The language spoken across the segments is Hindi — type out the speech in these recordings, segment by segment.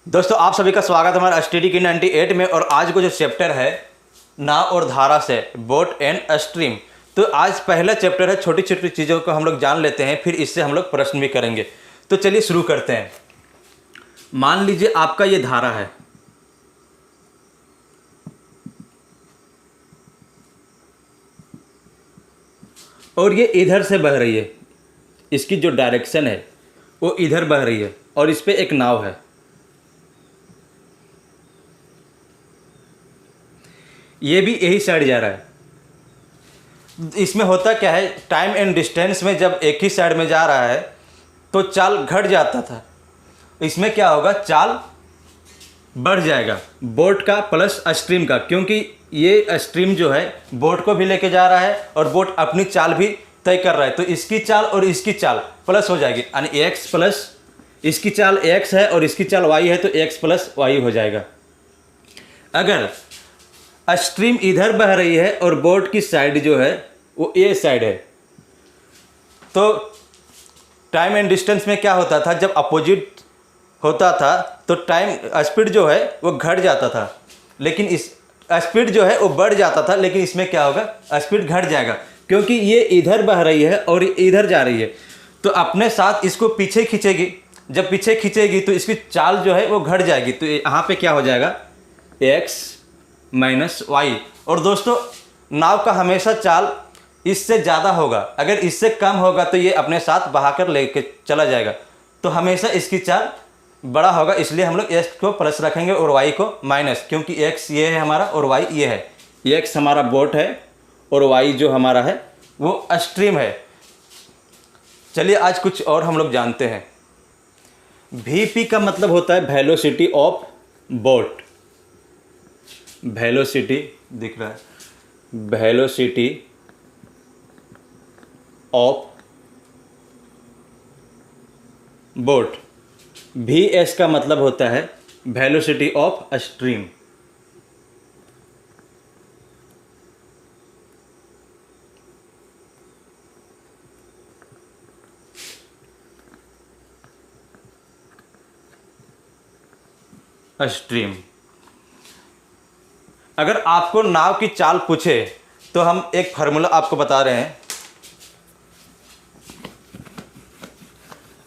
दोस्तों आप सभी का स्वागत है हमारे STD की 98 में। और आज को जो चैप्टर है नाव और धारा से, बोट एंड स्ट्रीम। तो आज पहला चैप्टर है, छोटी छोटी चीज़ों को हम लोग जान लेते हैं, फिर इससे हम लोग प्रश्न भी करेंगे। तो चलिए शुरू करते हैं। मान लीजिए आपका ये धारा है, और ये इधर से बह रही है। इसकी जो डायरेक्शन है वो इधर बह रही है, और इस पे एक नाव है। ये भी यही साइड जा रहा है। इसमें होता क्या है, टाइम एंड डिस्टेंस में जब एक ही साइड में जा रहा है तो चाल घट जाता था। इसमें क्या होगा, चाल बढ़ जाएगा बोट का प्लस स्ट्रीम का, क्योंकि ये स्ट्रीम जो है बोट को भी लेके जा रहा है और बोट अपनी चाल भी तय कर रहा है। तो इसकी चाल और इसकी चाल प्लस हो जाएगी, यानी एक्स प्लस इसकी चाल एक्स है और इसकी चाल वाई है, तो एक्स प्लस वाई हो जाएगा। अगर स्ट्रीम इधर बह रही है और बोट की साइड जो है वो ए साइड है, तो टाइम एंड डिस्टेंस में क्या होता था, जब अपोजिट होता था तो टाइम स्पीड जो है वो घट जाता था, लेकिन इस स्पीड जो है वो बढ़ जाता था। लेकिन इसमें क्या होगा, स्पीड घट जाएगा, क्योंकि ये इधर बह रही है और इधर जा रही है, तो अपने साथ इसको पीछे खींचेगी। जब पीछे खींचेगी तो इसकी चाल जो है वो घट जाएगी। तो यहाँ पे क्या हो जाएगा, एक्स माइनस वाई। और दोस्तों नाव का हमेशा चाल इससे ज़्यादा होगा, अगर इससे कम होगा तो ये अपने साथ बहाकर लेके चला जाएगा। तो हमेशा इसकी चाल बड़ा होगा, इसलिए हम लोग एक्स को प्लस रखेंगे और वाई को माइनस, क्योंकि एक्स ये है हमारा और वाई ये है। एक्स हमारा बोट है और वाई जो हमारा है वो स्ट्रीम है। चलिए आज कुछ और हम लोग जानते हैं। VP का मतलब होता है वेलोसिटी ऑफ बोट। वेलोसिटी दिख रहा है, वेलोसिटी ऑफ बोट। VS का मतलब होता है वेलोसिटी ऑफ स्ट्रीम। स्ट्रीम। अगर आपको नाव की चाल पूछे तो हम एक फार्मूला आपको बता रहे हैं।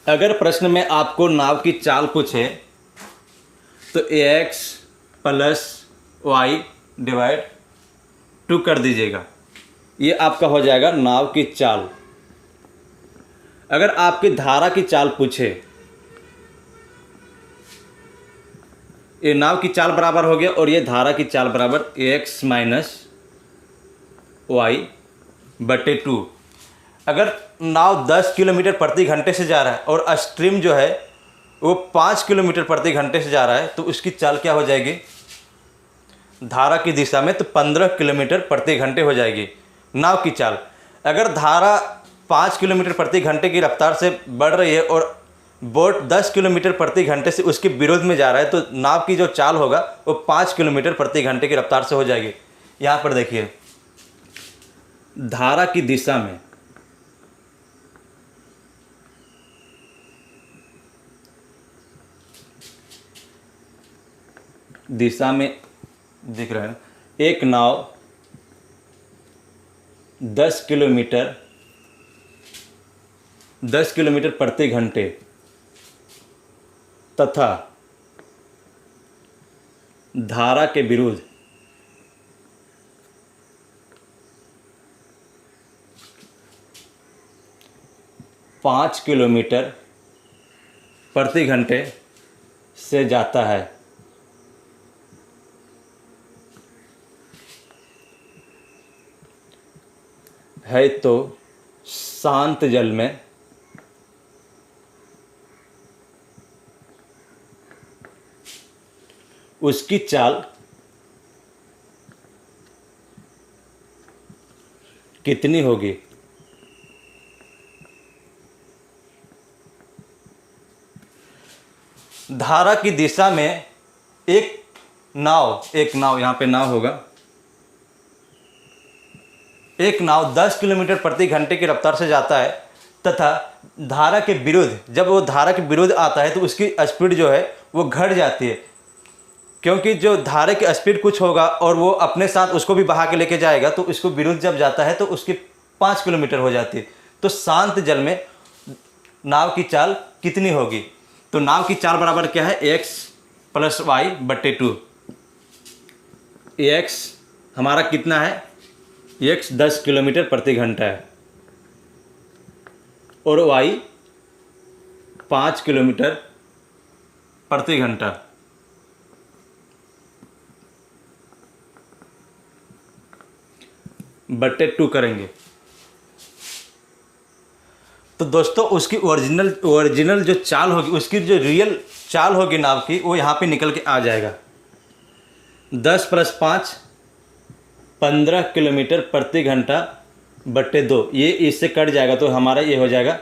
अगर प्रश्न में आपको नाव की चाल पूछे तो एक्स प्लस वाई डिवाइड 2 कर दीजिएगा, ये आपका हो जाएगा नाव की चाल। अगर आपकी धारा की चाल पूछे, ये नाव की चाल बराबर हो गया और ये धारा की चाल बराबर एक्स माइनस वाई बटे 2। अगर नाव 10 किलोमीटर प्रति घंटे से जा रहा है और स्ट्रीम जो है वो 5 किलोमीटर प्रति घंटे से जा रहा है, तो उसकी चाल क्या हो जाएगी, धारा की दिशा में तो 15 किलोमीटर प्रति घंटे हो जाएगी नाव की चाल। अगर धारा 5 किलोमीटर प्रति घंटे की रफ्तार से बढ़ रही है और बोट 10 किलोमीटर प्रति घंटे से उसके विरोध में जा रहा है, तो नाव की जो चाल होगा वो 5 किलोमीटर प्रति घंटे की रफ्तार से हो जाएगी। यहाँ पर देखिए, धारा की दिशा में दिख रहा है, एक नाव 10 किलोमीटर प्रति घंटे तथा धारा के विरुद्ध 5 किलोमीटर प्रति घंटे से जाता है तो शांत जल में उसकी चाल कितनी होगी। धारा की दिशा में एक नाव यहाँ पे नाव होगा, एक नाव 10 किलोमीटर प्रति घंटे की रफ्तार से जाता है तथा धारा के विरुद्ध, जब वो धारा के विरुद्ध आता है तो उसकी स्पीड जो है वो घट जाती है, क्योंकि जो धारा की स्पीड कुछ होगा और वो अपने साथ उसको भी बहा के लेके जाएगा, तो उसको विरुद्ध जब जाता है तो उसकी 5 किलोमीटर हो जाती है। तो शांत जल में नाव की चाल कितनी होगी? तो नाव की चाल बराबर क्या है? x + y/2। x हमारा कितना है? x 10 किलोमीटर प्रति घंटा है और y 5 किलोमीटर प्रति घंटा। /2 करेंगे तो दोस्तों उसकी ओरिजिनल जो चाल होगी, उसकी जो रियल चाल होगी नाव की, वो यहाँ पे निकल के आ जाएगा। 10 + 5 15 किलोमीटर प्रति घंटा /2, ये इससे कट जाएगा तो हमारा ये हो जाएगा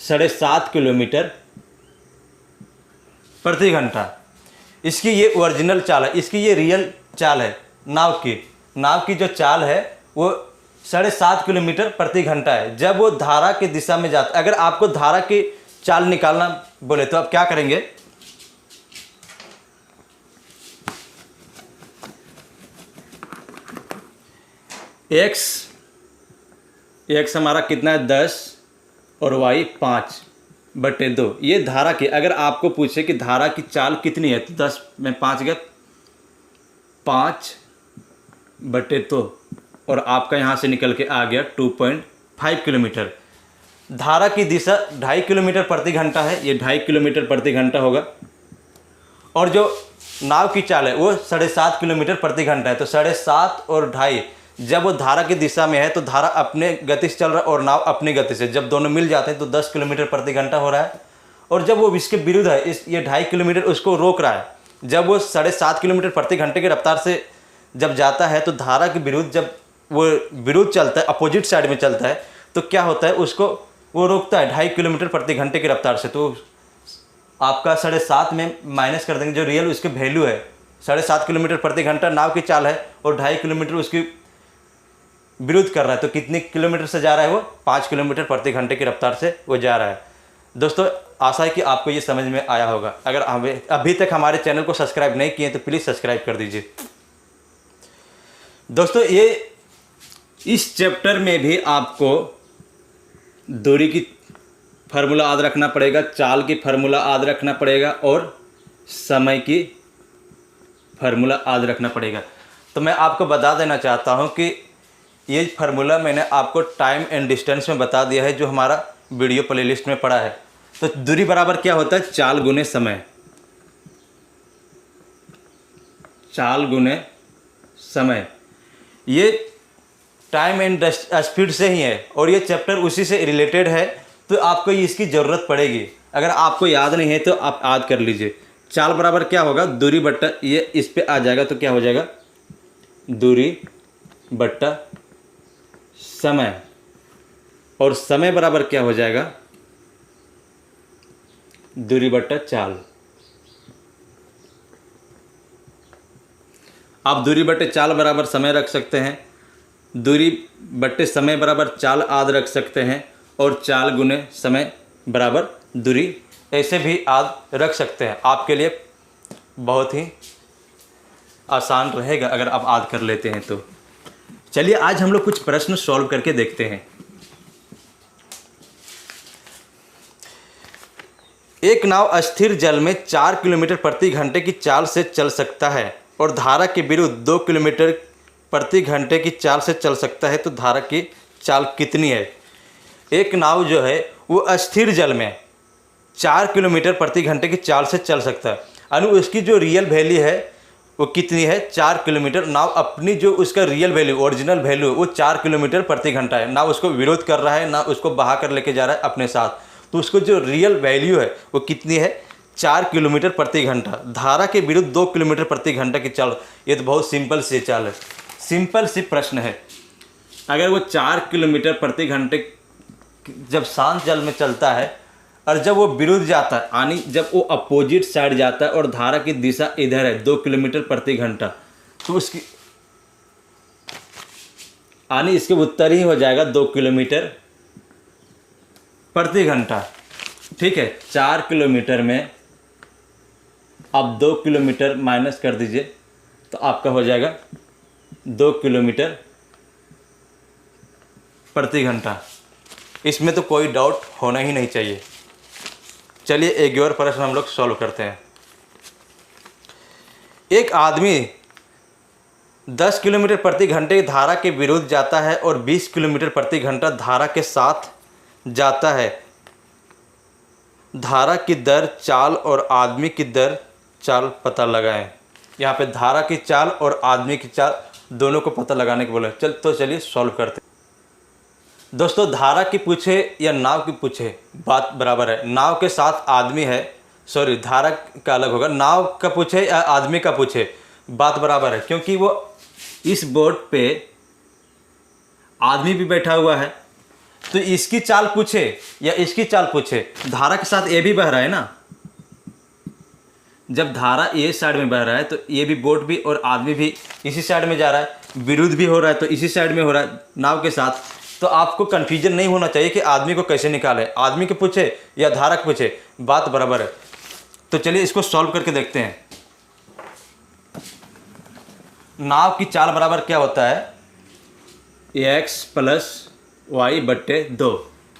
7.5 किलोमीटर प्रति घंटा। इसकी ये ओरिजिनल चाल है, इसकी ये रियल चाल है नाव की जो चाल है वो 7.5 किलोमीटर प्रति घंटा है जब वो धारा की दिशा में जाता है। अगर आपको धारा की चाल निकालना बोले तो आप क्या करेंगे? x हमारा कितना है? 10 और y 5/2। ये धारा की, अगर आपको पूछे कि धारा की चाल कितनी है तो 10 में 5 गए 5/2 और आपका यहाँ से निकल के आ गया 2.5 किलोमीटर। धारा की दिशा 2.5 किलोमीटर प्रति घंटा है, ये 2.5 किलोमीटर प्रति घंटा होगा। और जो नाव की चाल है वो 7.5 किलोमीटर प्रति घंटा है। तो 7.5 और 2.5, जब वो धारा की दिशा में है तो धारा अपने गति से चल रहा है और नाव अपनी गति से, जब दोनों मिल जाते हैं तो 10 किलोमीटर प्रति घंटा हो रहा है। और जब वो इसके विरुद्ध है, ये 2.5 किलोमीटर उसको रोक रहा है, जब वो 7.5 किलोमीटर प्रति घंटे की रफ्तार से जब जाता है तो धारा के विरुद्ध, जब वो विरुद्ध चलता है, अपोजिट साइड में चलता है, तो क्या होता है? उसको वो रोकता है 2.5 किलोमीटर प्रति घंटे की रफ्तार से। तो आपका 7.5 में माइनस कर देंगे जो रियल उसके वैल्यू है। 7.5 किलोमीटर प्रति घंटा नाव की चाल है और 2.5 किलोमीटर उसकी विरुद्ध कर रहा है, तो कितने किलोमीटर से जा रहा है? वो 5 किलोमीटर प्रति घंटे की रफ्तार से वो जा रहा है। दोस्तों आशा है कि आपको ये समझ में आया होगा। अगर अभी तक हमारे चैनल को सब्सक्राइब नहीं किए तो प्लीज़ सब्सक्राइब कर दीजिए। दोस्तों ये इस चैप्टर में भी आपको दूरी की फार्मूला याद रखना पड़ेगा, चाल की फार्मूला याद रखना पड़ेगा और समय की फार्मूला याद रखना पड़ेगा। तो मैं आपको बता देना चाहता हूं कि ये फार्मूला मैंने आपको टाइम एंड डिस्टेंस में बता दिया है, जो हमारा वीडियो प्लेलिस्ट में पड़ा है। तो दूरी बराबर क्या होता है? चाल गुने समय। चाल गुने समय, ये टाइम एंड स्पीड से ही है और ये चैप्टर उसी से रिलेटेड है, तो आपको इसकी ज़रूरत पड़ेगी। अगर आपको याद नहीं है तो आप याद कर लीजिए। चाल बराबर क्या होगा? दूरी बट्टा, ये इस पे आ जाएगा तो क्या हो जाएगा? दूरी बट्टा समय। और समय बराबर क्या हो जाएगा? दूरी बट्टा चाल। आप दूरी बट्टे चाल बराबर समय रख सकते हैं, दूरी बट्टे समय बराबर चाल याद रख सकते हैं और चाल गुने समय बराबर दूरी, ऐसे भी याद रख सकते हैं। आपके लिए बहुत ही आसान रहेगा अगर आप याद कर लेते हैं तो। चलिए आज हम लोग कुछ प्रश्न सॉल्व करके देखते हैं। एक नाव स्थिर जल में 4 किलोमीटर प्रति घंटे की चाल से चल सकता है और धारा के विरुद्ध 2 किलोमीटर प्रति घंटे की चाल से चल सकता है, तो धारा की चाल कितनी है? एक नाव जो है वो स्थिर जल में 4 किलोमीटर प्रति घंटे की चाल से चल सकता है, उसकी जो रियल वैल्यू है वो कितनी है? 4 किलोमीटर। नाव अपनी जो उसका रियल वैल्यू, ओरिजिनल वैल्यू, वो 4 किलोमीटर प्रति घंटा है। ना उसको विरोध कर रहा है, ना उसको बहा कर लेके जा रहा है अपने साथ, तो उसको जो रियल वैल्यू है वो कितनी है? 4 किलोमीटर प्रति घंटा। धारा के विरुद्ध 2 किलोमीटर प्रति घंटा की चाल, ये तो बहुत सिंपल सी चाल है, सिंपल सी प्रश्न है। अगर वो 4 किलोमीटर प्रति घंटे जब शांत जल में चलता है और जब वो विरुद्ध जाता है, यानी जब वो अपोजिट साइड जाता है और धारा की दिशा इधर है 2 किलोमीटर प्रति घंटा, तो उसकी यानी इसके उत्तर ही हो जाएगा 2 किलोमीटर प्रति घंटा। ठीक है, 4 किलोमीटर में आप 2 किलोमीटर माइनस कर दीजिए तो आपका हो जाएगा 2 किलोमीटर प्रति घंटा। इसमें तो कोई डाउट होना ही नहीं चाहिए। चलिए एक और प्रश्न हम लोग सॉल्व करते हैं। एक आदमी 10 किलोमीटर प्रति घंटे की धारा के विरुद्ध जाता है और 20 किलोमीटर प्रति घंटा धारा के साथ जाता है। धारा की दर चाल और आदमी की दर चाल पता लगाएं। यहाँ पे धारा की चाल और आदमी की चाल दोनों को पता लगाने के बोले। चलिए सॉल्व करते हैं। दोस्तों, धारा की पूछे या नाव की पूछे बात बराबर है। नाव के साथ आदमी है, सॉरी धारा का अलग होगा। नाव का पूछे या आदमी का पूछे बात बराबर है, क्योंकि वो इस बोट पे आदमी भी बैठा हुआ है। तो इसकी चाल पूछे या इसकी चाल पूछे, धारा के साथ ये भी बह रहा है ना। जब धारा ये साइड में बह रहा है तो ये भी बोट भी और आदमी भी इसी साइड में जा रहा है, विरुद्ध भी हो रहा है तो इसी साइड में हो रहा है नाव के साथ। तो आपको कन्फ्यूजन नहीं होना चाहिए कि आदमी को कैसे निकाले, आदमी के पूछे या धारा के पूछे, बात बराबर है। तो चलिए इसको सॉल्व करके देखते हैं। नाव की चाल बराबर क्या होता है, x प्लस वाई बट्टे 2।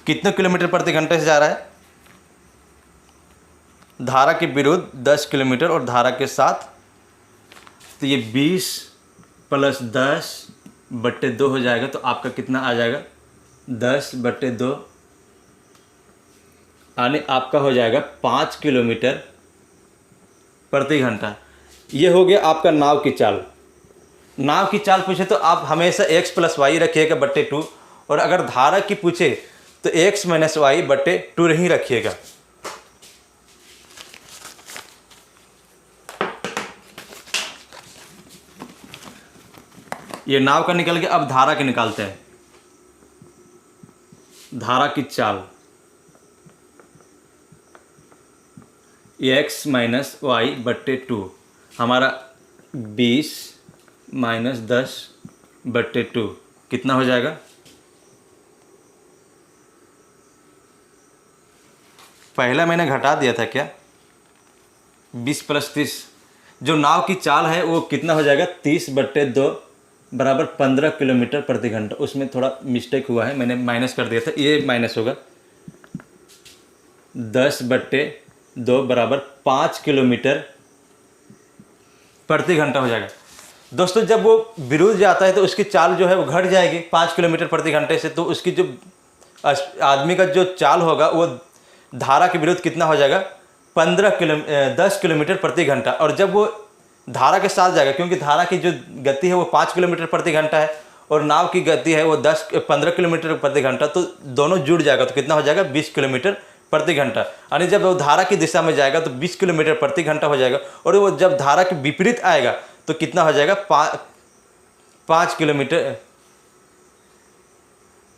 कितने किलोमीटर प्रति घंटे से जा रहा है, धारा के विरुद्ध 10 किलोमीटर और धारा के साथ, तो ये 20 प्लस 10 बट्टे 2 हो जाएगा। तो आपका कितना आ जाएगा, 10 बट्टे 2, यानी आपका हो जाएगा 5 किलोमीटर प्रति घंटा। ये हो गया आपका नाव की चाल। नाव की चाल पूछे तो आप हमेशा x प्लस वाई रखिएगा बट्टे 2, और अगर धारा की पूछे तो x माइनस वाई बट्टे 2 ही रखिएगा। ये नाव का निकल गया। अब धारा के निकालते हैं। धारा की चाल x माइनस वाई बट्टे 2, हमारा 20 माइनस 10 बट्टे 2 कितना हो जाएगा, पहला मैंने घटा दिया था क्या, 20 प्लस 30। जो नाव की चाल है वो कितना हो जाएगा, 30 बट्टे 2 बराबर 15 किलोमीटर प्रति घंटा। उसमें थोड़ा मिस्टेक हुआ है, मैंने माइनस कर दिया था, ये माइनस होगा। 10 बट्टे 2 बराबर 5 किलोमीटर प्रति घंटा हो जाएगा। दोस्तों, जब वो विरुद्ध जाता है तो उसकी चाल जो है वो घट जाएगी 5 किलोमीटर प्रति घंटे से। तो उसकी जो आदमी का जो चाल होगा वो धारा के विरुद्ध कितना हो जाएगा, 10 किलोमीटर प्रति घंटा। और जब वो धारा के साथ जाएगा, क्योंकि धारा की जो गति है वो 5 किलोमीटर प्रति घंटा है और नाव की गति है वो 15 किलोमीटर प्रति घंटा, तो दोनों जुड़ जाएगा तो कितना हो जाएगा, 20 किलोमीटर प्रति घंटा। यानी जब वो धारा की दिशा में जाएगा तो 20 किलोमीटर प्रति घंटा हो जाएगा, और वो जब धारा के विपरीत आएगा तो कितना हो जाएगा, 5 किलोमीटर।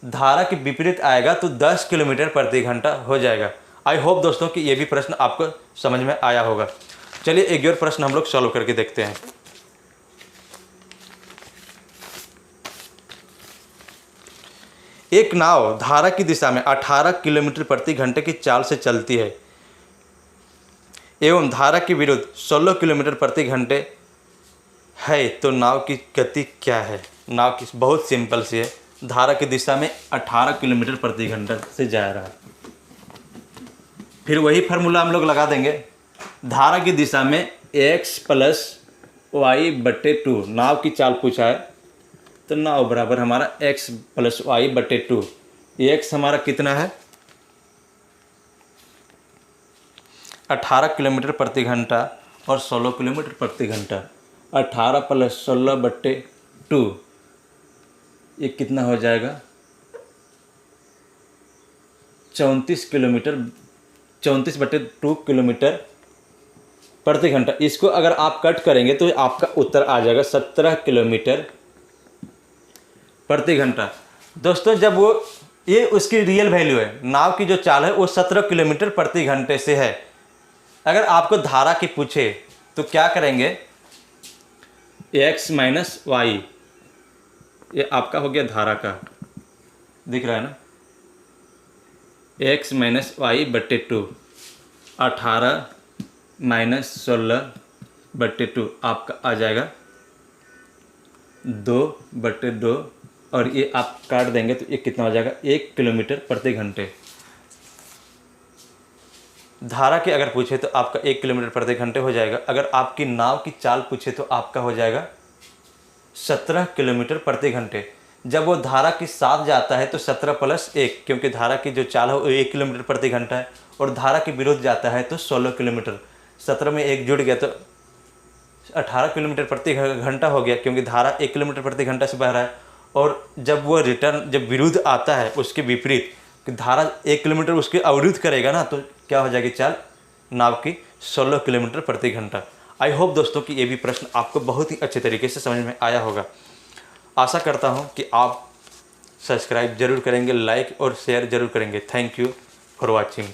धारा के विपरीत आएगा तो 10 किलोमीटर प्रति घंटा हो जाएगा। आई होप दोस्तों कि ये भी प्रश्न आपको समझ में आया होगा। चलिए एक और प्रश्न हम लोग सॉल्व करके देखते हैं। एक नाव धारा की दिशा में 18 किलोमीटर प्रति घंटे की चाल से चलती है एवं धारा के विरुद्ध 16 किलोमीटर प्रति घंटे है, तो नाव की गति क्या है। नाव की बहुत सिंपल सी है, धारा की दिशा में 18 किलोमीटर प्रति घंटा से जा रहा है। फिर वही फार्मूला हम लोग लगा देंगे। धारा की दिशा में x प्लस वाई बट्टे 2, नाव की चाल पूछा है तो नाव बराबर हमारा x प्लस वाई बट्टे 2। x हमारा कितना है, 18 किलोमीटर प्रति घंटा और 16 किलोमीटर प्रति घंटा। 18 प्लस 16 बट्टे 2, ये कितना हो जाएगा, 34 किलोमीटर, 34 बट्टे 2 किलोमीटर प्रति घंटा। इसको अगर आप कट करेंगे तो आपका उत्तर आ जाएगा 17 किलोमीटर प्रति घंटा। दोस्तों, जब वो ये उसकी रियल वैल्यू है, नाव की जो चाल है वो 17 किलोमीटर प्रति घंटे से है। अगर आपको धारा की पूछे तो क्या करेंगे, x माइनस वाई, ये आपका हो गया धारा का, दिख रहा है ना। x माइनस वाई बट्टे 2, 18 माइनस 16/2 आपका आ जाएगा 2/2, और ये आप काट देंगे तो ये कितना हो जाएगा 1 किलोमीटर प्रति घंटे। धारा की अगर पूछे तो आपका 1 किलोमीटर प्रति घंटे हो जाएगा। अगर आपकी नाव की चाल पूछे तो आपका हो जाएगा 17 किलोमीटर प्रति घंटे। जब वो धारा के साथ जाता है तो 17 + 1, क्योंकि धारा की जो चाल है वो 1 किलोमीटर प्रति घंटा है, और धारा के विरुद्ध जाता है तो 16 किलोमीटर। 17 में 1 जुड़ गया तो 18 किलोमीटर प्रति घंटा हो गया, क्योंकि धारा 1 किलोमीटर प्रति घंटा से बह रहा है। और जब वो रिटर्न जब विरुद्ध आता है उसके विपरीत, कि धारा 1 किलोमीटर उसके अवरुद्ध करेगा ना, तो क्या हो जाएगी चाल नाव की 16 किलोमीटर प्रति घंटा। आई होप दोस्तों कि ये भी प्रश्न आपको बहुत ही अच्छे तरीके से समझ में आया होगा। आशा करता हूँ कि आप सब्सक्राइब जरूर करेंगे, लाइक और शेयर जरूर करेंगे। Thank you for watching.